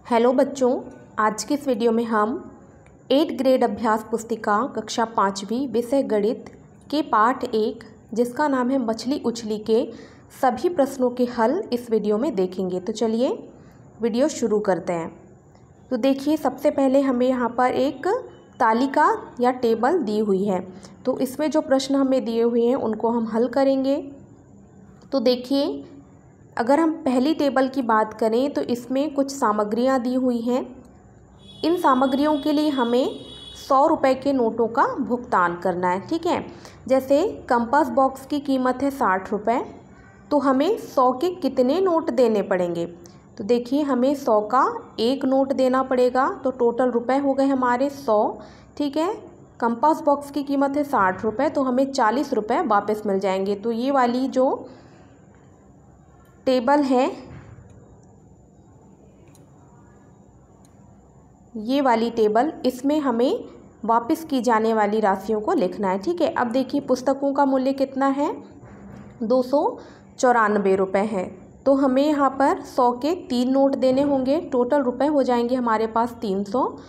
Hello बच्चों, आज की इस वीडियो में हम 8th ग्रेड अभ्यास पुस्तिका कक्षा 5वीं विषय गणित के पाठ 1 जिसका नाम है मछली उछली के सभी प्रश्नों के हल इस वीडियो में देखेंगे। तो चलिए वीडियो शुरू करते हैं। तो देखिए, सबसे पहले हमें यहाँ पर एक तालिका या टेबल दी हुई है। तो इसमें जो प्रश्न हमें दिए हुए हैं उनको हम हल करेंगे। तो देखिए, अगर हम पहली टेबल की बात करें तो इसमें कुछ सामग्रियां दी हुई हैं। इन सामग्रियों के लिए हमें 100 रुपये के नोटों का भुगतान करना है। ठीक है, जैसे कंपास बॉक्स की कीमत है 60 रुपये, तो हमें 100 के कितने नोट देने पड़ेंगे। तो देखिए, हमें 100 का एक नोट देना पड़ेगा, तो टोटल रुपए हो गए हमारे 100। ठीक है, कंपास बॉक्स की कीमत है 60 रुपये, तो हमें 40 रुपये वापस मिल जाएंगे। तो ये वाली जो टेबल है, ये वाली टेबल, इसमें हमें वापस की जाने वाली राशियों को लिखना है। ठीक है, अब देखिए पुस्तकों का मूल्य कितना है, 294 रुपये है। तो हमें यहाँ पर 100 के 3 नोट देने होंगे, टोटल रुपए हो जाएंगे हमारे पास 300।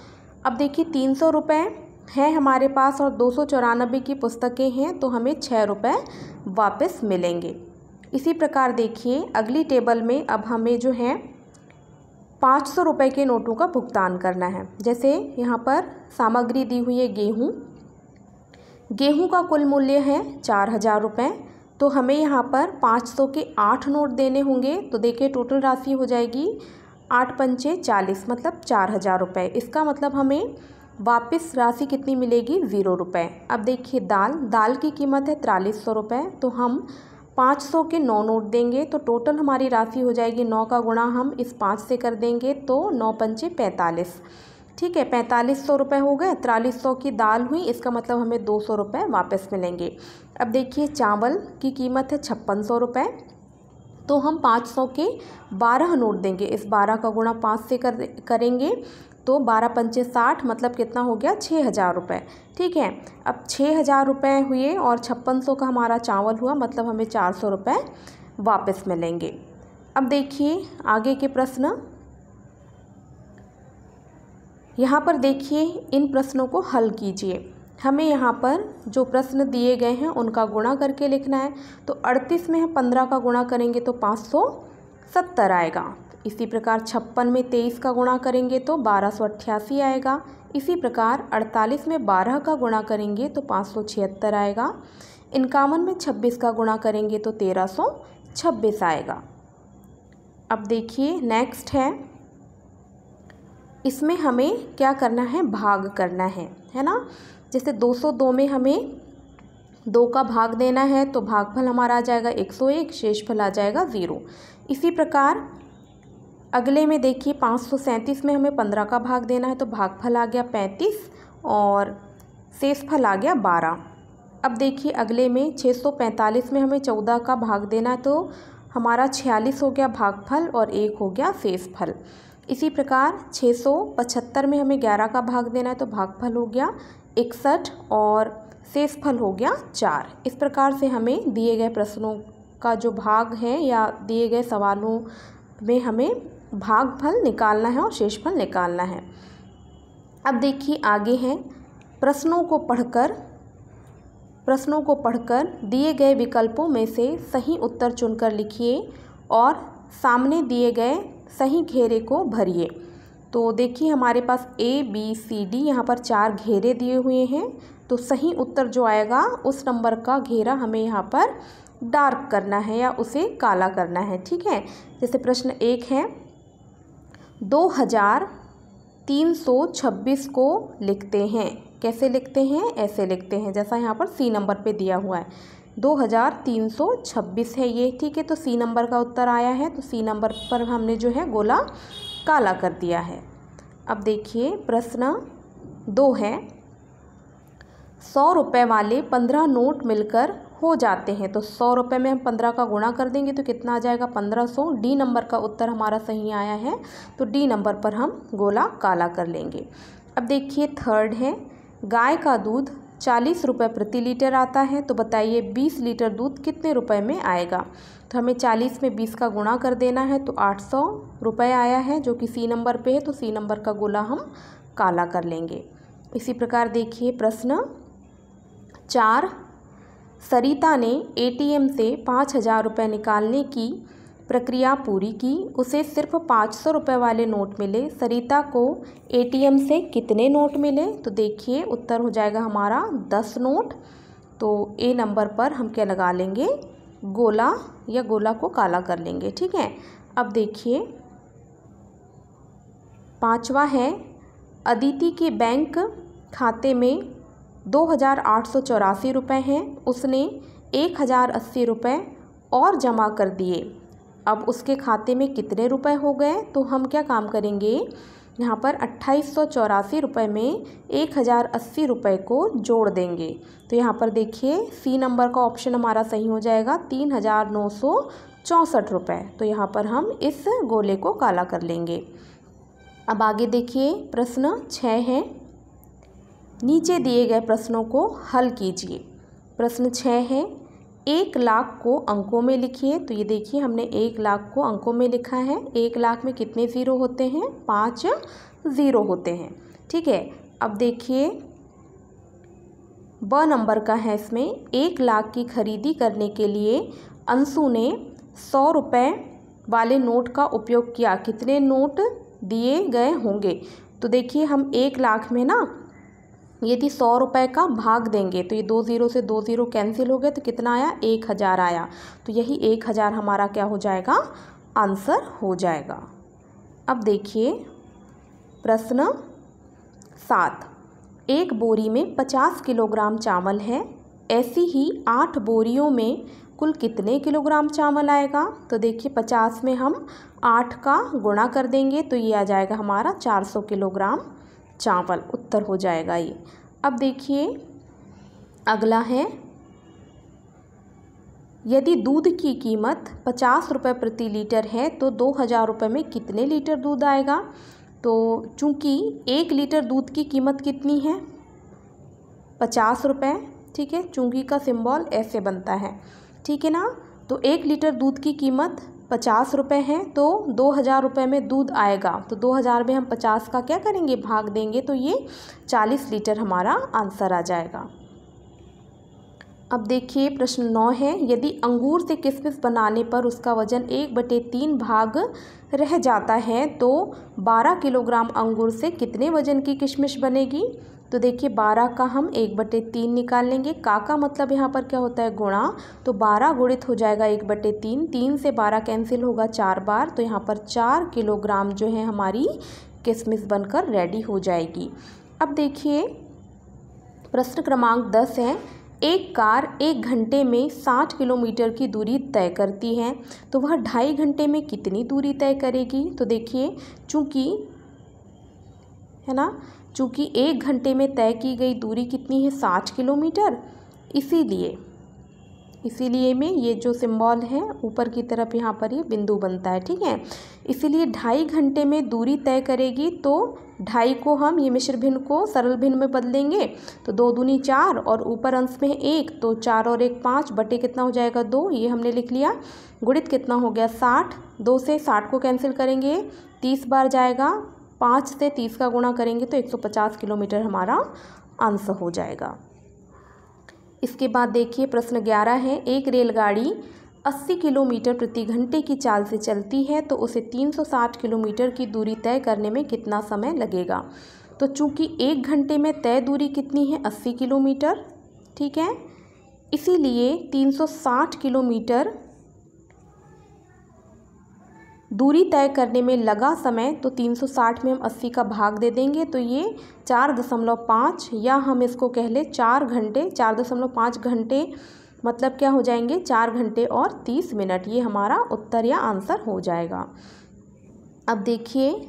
अब देखिए 300 रुपये हैं हमारे पास और 294 की पुस्तकें हैं, तो हमें 6 रुपये वापस मिलेंगे। इसी प्रकार देखिए अगली टेबल में अब हमें जो है 500 रुपये के नोटों का भुगतान करना है। जैसे यहाँ पर सामग्री दी हुई है गेहूँ। गेहूँ का कुल मूल्य है 4000 रुपये, तो हमें यहाँ पर 500 के 8 नोट देने होंगे। तो देखिए टोटल राशि हो जाएगी 8 पंचे 40, मतलब 4000 रुपये। इसका मतलब हमें वापस राशि कितनी मिलेगी, 0 रुपये। अब देखिए दाल की कीमत है 4300 रुपये, तो हम 500 के 9 नोट देंगे, तो टोटल हमारी राशि हो जाएगी 9 का गुणा हम इस 5 से कर देंगे, तो 9 पंचे 45। ठीक है, 4500 रुपये हो गए। 4300 की दाल हुई, इसका मतलब हमें 200 रुपये वापस मिलेंगे। अब देखिए चावल की कीमत है 5600 रुपये, तो हम 500 के 12 नोट देंगे। इस 12 का गुणा 5 से करेंगे, तो 12 पंचे 60, मतलब कितना हो गया, 6000 रुपये। ठीक है, अब 6000 रुपये हुए और 5600 का हमारा चावल हुआ, मतलब हमें 400 रुपये वापस मिलेंगे। अब देखिए आगे के प्रश्न, यहाँ पर देखिए इन प्रश्नों को हल कीजिए। हमें यहाँ पर जो प्रश्न दिए गए हैं उनका गुणा करके लिखना है। तो 38 में हम 15 का गुणा करेंगे तो 570 आएगा। इसी प्रकार 56 में 23 का गुणा करेंगे तो 1288 आएगा। इसी प्रकार 48 में 12 का गुणा करेंगे तो 576 आएगा। 51 में 26 का गुणा करेंगे तो 1326 आएगा। अब देखिए नेक्स्ट है, इसमें हमें क्या करना है, भाग करना है ना। जैसे 202 में हमें 2 का भाग देना है, तो भागफल हमारा आ जाएगा 101, शेषफल आ जाएगा 0। इसी प्रकार अगले में देखिए 537 में हमें 15 का भाग देना है, तो भागफल आ गया 35 और शेषफल आ गया 12। अब देखिए अगले में 645 में हमें 14 का भाग देना है, तो हमारा 46 हो गया भागफल और 1 हो गया शेषफल। इसी प्रकार 675 में हमें 11 का भाग देना है, तो भागफल हो गया 61 और शेषफल हो गया 4। इस प्रकार से हमें दिए गए प्रश्नों का जो भाग है या दिए गए सवालों में हमें भागफल निकालना है और शेषफल निकालना है। अब देखिए आगे है, प्रश्नों को पढ़कर दिए गए विकल्पों में से सही उत्तर चुनकर लिखिए और सामने दिए गए सही घेरे को भरिए। तो देखिए हमारे पास ABCD यहाँ पर 4 घेरे दिए हुए हैं, तो सही उत्तर जो आएगा उस नंबर का घेरा हमें यहाँ पर डार्क करना है या उसे काला करना है। ठीक है, जैसे प्रश्न 1 है, 2326 को लिखते हैं। कैसे लिखते हैं, ऐसे लिखते हैं जैसा यहाँ पर C नंबर पे दिया हुआ है। 2326 है ये। ठीक है, तो C नंबर का उत्तर आया है, तो C नंबर पर हमने जो है गोला काला कर दिया है। अब देखिए प्रश्न 2 है, 100 रुपये वाले 15 नोट मिलकर हो जाते हैं। तो 100 रुपये में हम 15 का गुणा कर देंगे तो कितना आ जाएगा, 1500। D नंबर का उत्तर हमारा सही आया है, तो D नंबर पर हम गोला काला कर लेंगे। अब देखिए थर्ड है, गाय का दूध 40 रुपये प्रति लीटर आता है, तो बताइए 20 लीटर दूध कितने रुपए में आएगा। तो हमें 40 में 20 का गुणा कर देना है, तो 800 रुपये आया है, जो कि सी नंबर पे है, तो सी नंबर का गोला हम काला कर लेंगे। इसी प्रकार देखिए प्रश्न 4, सरिता ने एटीएम से 5000 रुपये निकालने की प्रक्रिया पूरी की, उसे सिर्फ 500 रुपये वाले नोट मिले, सरिता को एटीएम से कितने नोट मिले। तो देखिए उत्तर हो जाएगा हमारा 10 नोट। तो ए नंबर पर हम क्या लगा लेंगे, गोला, या गोला को काला कर लेंगे। ठीक है, अब देखिए 5वां है, अदिति के बैंक खाते में 2884 रुपये हैं, उसने 1080 रुपये और जमा कर दिए, अब उसके खाते में कितने रुपए हो गए। तो हम क्या काम करेंगे, यहाँ पर 2884 रुपये में 1080 रुपये को जोड़ देंगे। तो यहाँ पर देखिए सी नंबर का ऑप्शन हमारा सही हो जाएगा, 3964 रुपये। तो यहाँ पर हम इस गोले को काला कर लेंगे। अब आगे देखिए प्रश्न 6 है, नीचे दिए गए प्रश्नों को हल कीजिए। प्रश्न 6 है, 1 लाख को अंकों में लिखिए। तो ये देखिए हमने 1 लाख को अंकों में लिखा है। 1 लाख में कितने ज़ीरो होते हैं, 5 ज़ीरो होते हैं। ठीक है, अब देखिए ब नंबर का है, इसमें 1 लाख की खरीदी करने के लिए अंशु ने 100 रुपये वाले नोट का उपयोग किया, कितने नोट दिए गए होंगे। तो देखिए हम 1 लाख में ना यदि 100 रुपये का भाग देंगे, तो ये 2 ज़ीरो से 2 ज़ीरो कैंसिल हो गए, तो कितना आया, 1000 आया। तो यही 1000 हमारा क्या हो जाएगा, आंसर हो जाएगा। अब देखिए प्रश्न 7, एक बोरी में 50 किलोग्राम चावल है, ऐसी ही 8 बोरियों में कुल कितने किलोग्राम चावल आएगा। तो देखिए 50 में हम 8 का गुणा कर देंगे, तो ये आ जाएगा हमारा 400 किलोग्राम चावल, उत्तर हो जाएगा ये। अब देखिए अगला है, यदि दूध की कीमत 50 रुपये प्रति लीटर है, तो 2000 रुपये में कितने लीटर दूध आएगा। तो चूँकि 1 लीटर दूध की कीमत कितनी है, 50 रुपये। ठीक है, चूंगी का सिंबल ऐसे बनता है, ठीक है ना। तो 1 लीटर दूध की कीमत 50 रुपये है, तो 2000 रुपये में दूध आएगा। तो 2000 में हम 50 का क्या करेंगे, भाग देंगे, तो ये 40 लीटर हमारा आंसर आ जाएगा। अब देखिए प्रश्न 9 है, यदि अंगूर से किशमिश बनाने पर उसका वजन 1/3 भाग रह जाता है, तो 12 किलोग्राम अंगूर से कितने वजन की किशमिश बनेगी। तो देखिए 12 का हम 1/3 निकाल लेंगे। का मतलब यहाँ पर क्या होता है, गुणा। तो 12 गुणित हो जाएगा 1/3, 3 से 12 कैंसिल होगा 4 बार, तो यहाँ पर 4 किलोग्राम जो है हमारी किशमिश बनकर रेडी हो जाएगी। अब देखिए प्रश्न क्रमांक 10 है, एक कार 1 घंटे में 60 किलोमीटर की दूरी तय करती है, तो वह 2.5 घंटे में कितनी दूरी तय करेगी। तो देखिए चूँकि है ना, चूँकि 1 घंटे में तय की गई दूरी कितनी है, 60 किलोमीटर, इसीलिए में ये जो सिंबल है ऊपर की तरफ यहाँ पर ये बिंदु बनता है, ठीक है। इसीलिए 2.5 घंटे में दूरी तय करेगी, तो 2.5 को हम ये मिश्र भिन्न को सरल भिन्न में बदलेंगे, तो 2 दूनी 4 और ऊपर अंश में 1, तो 4 और 1 5 बटे कितना हो जाएगा 2, ये हमने लिख लिया। गुणित कितना हो गया 60, 2 से 60 को कैंसिल करेंगे 30 बार जाएगा, 5 से 30 का गुणा करेंगे तो 150 किलोमीटर हमारा आंसर हो जाएगा। इसके बाद देखिए प्रश्न 11 है, एक रेलगाड़ी 80 किलोमीटर प्रति घंटे की चाल से चलती है, तो उसे 360 किलोमीटर की दूरी तय करने में कितना समय लगेगा। तो चूँकि 1 घंटे में तय दूरी कितनी है 80 किलोमीटर, ठीक है, इसीलिए 360 किलोमीटर दूरी तय करने में लगा समय, तो 360 में हम 80 का भाग दे देंगे, तो ये 4.5 या हम इसको कह ले 4 घंटे, 4.5 घंटे मतलब क्या हो जाएंगे 4 घंटे और 30 मिनट, ये हमारा उत्तर या आंसर हो जाएगा। अब देखिए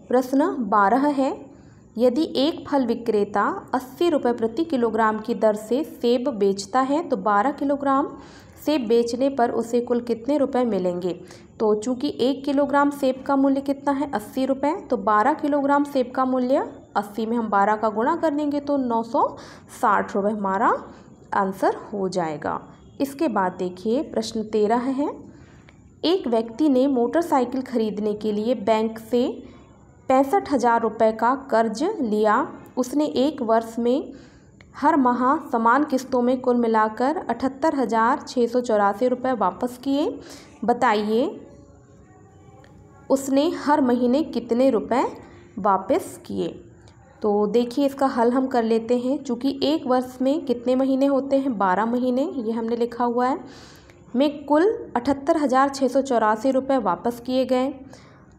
प्रश्न 12 है, यदि एक फल विक्रेता 80 रुपये प्रति किलोग्राम की दर से सेब बेचता है, तो 12 किलोग्राम सेब बेचने पर उसे कुल कितने रुपए मिलेंगे। तो चूँकि 1 किलोग्राम सेब का मूल्य कितना है 80 रुपये, तो 12 किलोग्राम सेब का मूल्य 80 में हम 12 का गुणा कर देंगे तो 960 रुपये हमारा आंसर हो जाएगा। इसके बाद देखिए प्रश्न 13 है। एक व्यक्ति ने मोटरसाइकिल खरीदने के लिए बैंक से 65,000 रुपये का कर्ज लिया। उसने एक वर्ष में हर माह समान किस्तों में कुल मिलाकर 78,684 रुपये वापस किए। बताइए उसने हर महीने कितने रुपए वापस किए। तो देखिए इसका हल हम कर लेते हैं। चूँकि एक वर्ष में कितने महीने होते हैं 12 महीने, ये हमने लिखा हुआ है। में कुल 78,684 रुपये वापस किए गए।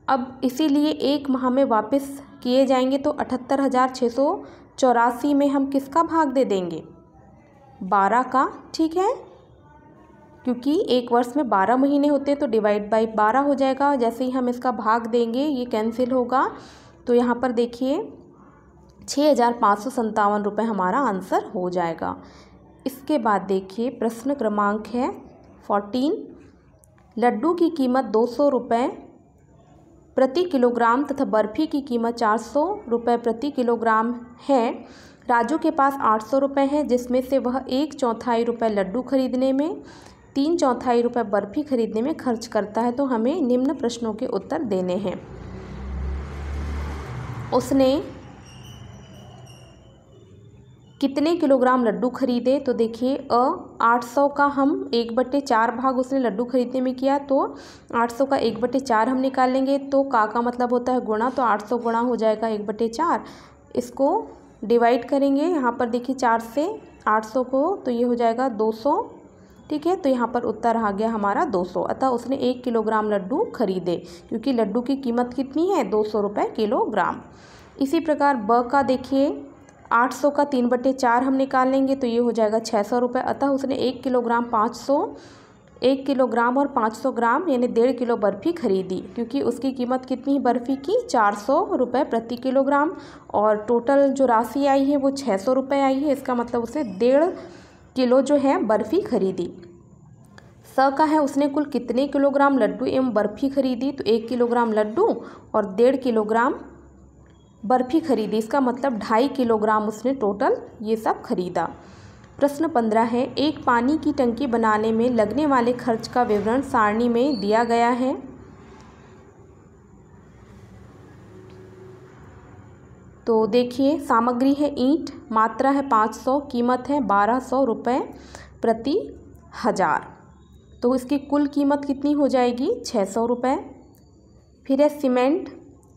अब इसीलिए एक माह में वापस किए जाएंगे तो 78,684 में हम किसका भाग दे देंगे 12 का, ठीक है, क्योंकि एक वर्ष में 12 महीने होते हैं तो डिवाइड बाई 12 हो जाएगा। जैसे ही हम इसका भाग देंगे ये कैंसिल होगा, तो यहाँ पर देखिए 6,557 रुपये हमारा आंसर हो जाएगा। इसके बाद देखिए प्रश्न क्रमांक है 14। लड्डू की कीमत 200 रुपये प्रति किलोग्राम तथा बर्फ़ी की कीमत 400 रुपये प्रति किलोग्राम है। राजू के पास 800 रुपये है, जिसमें से वह 1/4 रुपये लड्डू खरीदने में 3/4 रुपये बर्फ़ी खरीदने में खर्च करता है। तो हमें निम्न प्रश्नों के उत्तर देने हैं। उसने कितने किलोग्राम लड्डू खरीदे, तो देखिए 800 का हम 1/4 भाग उसने लड्डू खरीदने में किया, तो 800 का 1/4 हम निकालेंगे। तो का मतलब होता है गुणा, तो 800 गुणा हो जाएगा 1/4। इसको डिवाइड करेंगे, यहाँ पर देखिए 4 से 800 को, तो ये हो जाएगा 200, ठीक है। तो यहाँ पर उत्तर आ गया हमारा 200। अतः उसने 1 किलोग्राम लड्डू खरीदे, क्योंकि लड्डू की कीमत कितनी है 200 रुपये किलोग्राम। इसी प्रकार ब का देखिए 800 का 3/4 हम निकाल लेंगे तो ये हो जाएगा 600 रुपये। अतः उसने 1 किलोग्राम 1 किलोग्राम और 500 ग्राम यानी 1.5 किलो बर्फ़ी खरीदी, क्योंकि उसकी कीमत कितनी है बर्फ़ी की 400 रुपये प्रति किलोग्राम, और टोटल जो राशि आई है वो 600 रुपये आई है। इसका मतलब उसने 1.5 किलो जो है बर्फ़ी खरीदी। स का है उसने कुल कितने किलोग्राम लड्डू एवं बर्फ़ी खरीदी, तो 1 किलोग्राम लड्डू और 1.5 किलोग्राम बर्फ़ी खरीदी। इसका मतलब 2.5 किलोग्राम उसने टोटल ये सब खरीदा। प्रश्न 15 है। एक पानी की टंकी बनाने में लगने वाले खर्च का विवरण सारणी में दिया गया है। तो देखिए सामग्री है ईंट, मात्रा है 500, कीमत है 1200 रुपये प्रति 1000। तो इसकी कुल कीमत कितनी हो जाएगी 600 रुपये। फिर है सीमेंट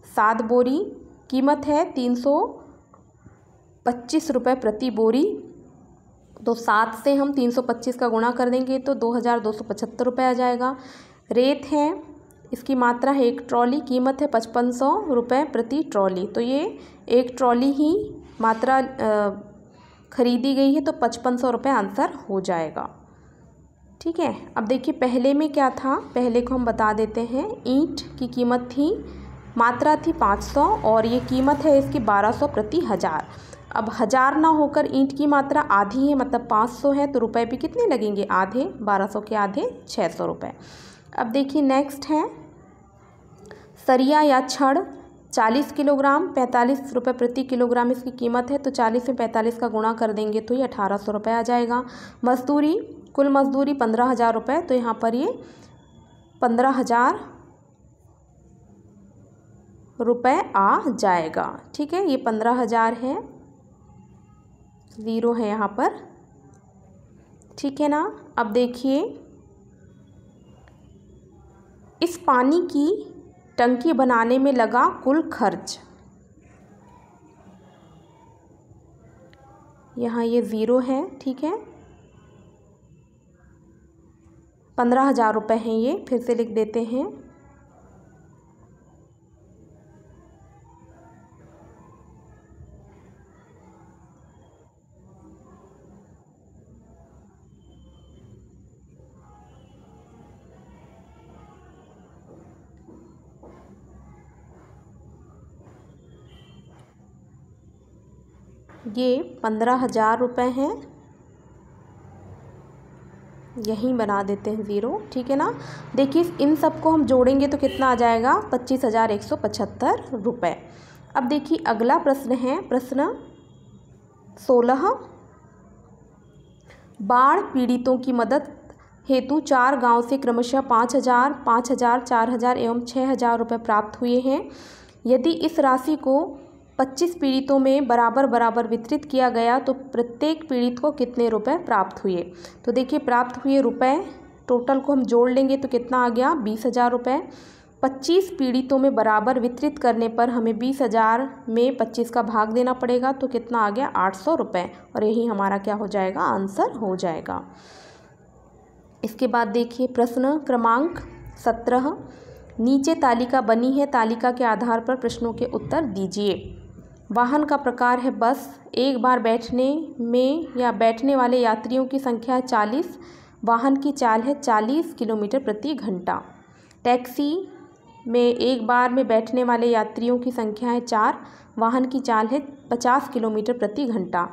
7 बोरी, कीमत है 325 रुपये प्रति बोरी। तो 7 से हम 325 का गुणा कर देंगे तो 2,275 रुपये आ जाएगा। रेत है, इसकी मात्रा है 1 ट्रॉली, कीमत है 5500 रुपये प्रति ट्रॉली। तो ये 1 ट्रॉली ही मात्रा खरीदी गई है, तो 5500 रुपये आंसर हो जाएगा, ठीक है। अब देखिए पहले में क्या था, पहले को हम बता देते हैं। ईंट की कीमत थी, मात्रा थी 500 और ये कीमत है इसकी 1200 प्रति 1000। अब 1000 ना होकर ईंट की मात्रा आधी है, मतलब 500 है, तो रुपए भी कितने लगेंगे आधे, 1200 के आधे 600 रुपये। अब देखिए नेक्स्ट है सरिया या छड़ 40 किलोग्राम 45 रुपये प्रति किलोग्राम इसकी कीमत है। तो 40 में 45 का गुणा कर देंगे तो ये 1800 रुपये आ जाएगा। मजदूरी, कुल मजदूरी 15,000 रुपये, तो यहाँ पर ये 15,000 रुपये आ जाएगा, ठीक है। ये 15,000 है, 0 है यहाँ पर, ठीक है ना। अब देखिए इस पानी की टंकी बनाने में लगा कुल खर्च, यहाँ ये 0 है, ठीक है। 15,000 रुपये हैं ये, फिर से लिख देते हैं। ये 15,000 रुपये हैं, यहीं बना देते हैं 0, ठीक है ना। देखिए इन सबको हम जोड़ेंगे तो कितना आ जाएगा 25,175 रुपये। अब देखिए अगला प्रश्न है प्रश्न 16। बाढ़ पीड़ितों की मदद हेतु 4 गांव से क्रमशः 5,000, 5,000, 4,000 एवं 6,000 रुपये प्राप्त हुए हैं। यदि इस राशि को 25 पीड़ितों में बराबर बराबर वितरित किया गया तो प्रत्येक पीड़ित को कितने रुपए प्राप्त हुए। तो देखिए प्राप्त हुए रुपए टोटल को हम जोड़ लेंगे तो कितना आ गया 20,000 रुपये। 25 पीड़ितों में बराबर वितरित करने पर हमें 20,000 में 25 का भाग देना पड़ेगा तो कितना आ गया 800 रुपये, और यही हमारा क्या हो जाएगा आंसर हो जाएगा। इसके बाद देखिए प्रश्न क्रमांक 17। नीचे तालिका बनी है, तालिका के आधार पर प्रश्नों के उत्तर दीजिए। वाहन का प्रकार है बस, एक बार बैठने में या बैठने वाले यात्रियों की संख्या है 40, वाहन की चाल है 40 किलोमीटर प्रति घंटा। टैक्सी में एक बार में बैठने वाले यात्रियों की संख्या है 4, वाहन की चाल है 50 किलोमीटर प्रति घंटा।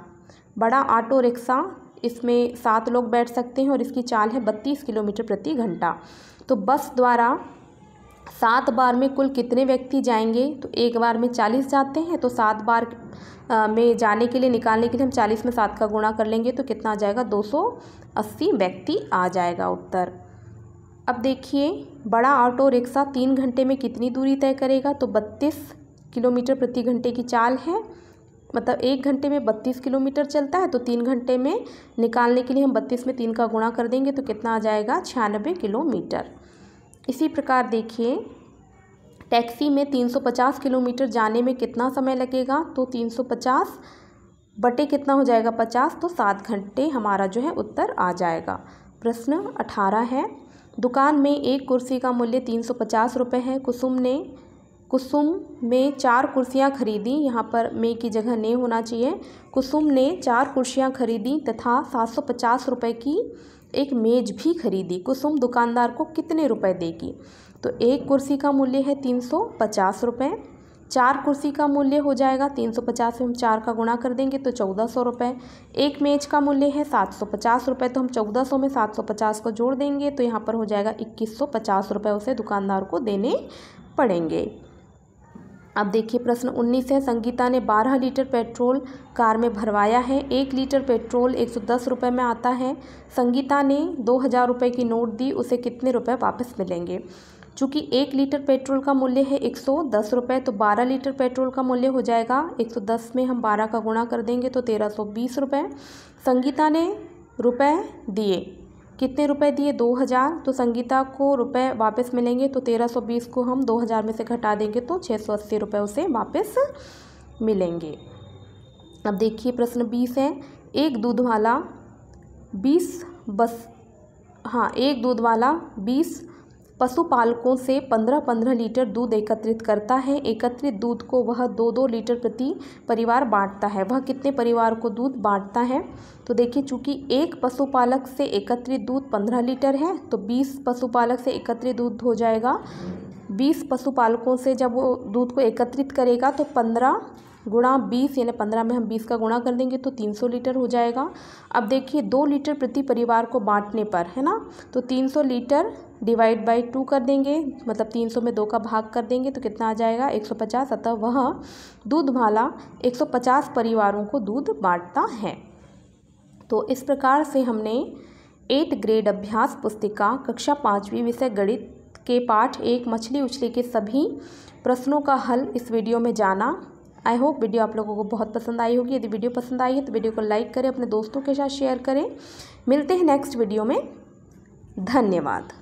बड़ा ऑटो रिक्शा, इसमें 7 लोग बैठ सकते हैं और इसकी चाल है 32 किलोमीटर प्रति घंटा। तो बस द्वारा 7 बार में कुल कितने व्यक्ति जाएंगे, तो एक बार में 40 जाते हैं, तो 7 बार में जाने के लिए निकालने के लिए हम 40 में 7 का गुणा कर लेंगे तो कितना आ जाएगा 280 व्यक्ति आ जाएगा उत्तर। अब देखिए बड़ा ऑटो रिक्शा 3 घंटे में कितनी दूरी तय करेगा, तो 32 किलोमीटर प्रति घंटे की चाल है, मतलब 1 घंटे में 32 किलोमीटर चलता है, तो 3 घंटे में निकालने के लिए हम 32 में 3 का गुणा कर देंगे तो कितना आ जाएगा 96 किलोमीटर। इसी प्रकार देखिए टैक्सी में 350 किलोमीटर जाने में कितना समय लगेगा, तो 350 बटे कितना हो जाएगा 50, तो 7 घंटे हमारा जो है उत्तर आ जाएगा। प्रश्न 18 है। दुकान में एक कुर्सी का मूल्य 350 रुपये है। कुसुम में 4 कुर्सियाँ खरीदी, यहाँ पर में की जगह ने होना चाहिए। कुसुम ने 4 कुर्सियाँ खरीदी तथा 750 रुपये की एक मेज़ भी खरीदी। कुसुम दुकानदार को कितने रुपए देगी, तो एक कुर्सी का मूल्य है 350 रुपये, 4 कुर्सी का मूल्य हो जाएगा 350 में हम 4 का गुणा कर देंगे तो 1400 रुपये। एक मेज का मूल्य है 750 रुपये, तो हम 1400 में 750 को जोड़ देंगे तो यहाँ पर हो जाएगा 2150 रुपये उसे दुकानदार को देने पड़ेंगे। अब देखिए प्रश्न 19 है। संगीता ने 12 लीटर पेट्रोल कार में भरवाया है। 1 लीटर पेट्रोल 110 रुपये में आता है। संगीता ने 2000 रुपये की नोट दी, उसे कितने रुपए वापस मिलेंगे। चूँकि 1 लीटर पेट्रोल का मूल्य है 110 रुपये, तो 12 लीटर पेट्रोल का मूल्य हो जाएगा 110 में हम 12 का गुणा कर देंगे तो 1320 रुपये। संगीता ने रुपए दिए, कितने रुपए दिए 2000, तो संगीता को रुपए वापस मिलेंगे तो 1320 को हम 2000 में से घटा देंगे तो 680 रुपये उसे वापस मिलेंगे। अब देखिए प्रश्न 20 है। एक दूध वाला 20 पशुपालकों से 15-15 लीटर दूध एकत्रित करता है। एकत्रित दूध को वह 2-2 लीटर प्रति परिवार बांटता है। वह कितने परिवार को दूध बांटता है, तो देखिए चूँकि एक पशुपालक से एकत्रित दूध 15 लीटर है तो 20 पशुपालक से एकत्रित दूध हो जाएगा। 20 पशुपालकों से जब वो दूध को एकत्रित करेगा तो 15 गुणा 20 यानी 15 में हम 20 का गुणा कर देंगे तो 300 लीटर हो जाएगा। अब देखिए 2 लीटर प्रति परिवार को बांटने पर, है ना, तो 300 लीटर डिवाइड बाई 2 कर देंगे, मतलब 300 में 2 का भाग कर देंगे तो कितना आ जाएगा 150। अतः वह दूध वाला 150 परिवारों को दूध बांटता है। तो इस प्रकार से हमने 8th ग्रेड अभ्यास पुस्तिका कक्षा 5वीं विषय गणित के पाठ 1 मछली उछली के सभी प्रश्नों का हल इस वीडियो में जाना। आई होप वीडियो आप लोगों को बहुत पसंद आई होगी। यदि वीडियो पसंद आई है तो वीडियो को लाइक करें, अपने दोस्तों के साथ शेयर करें। मिलते हैं नेक्स्ट वीडियो में। धन्यवाद।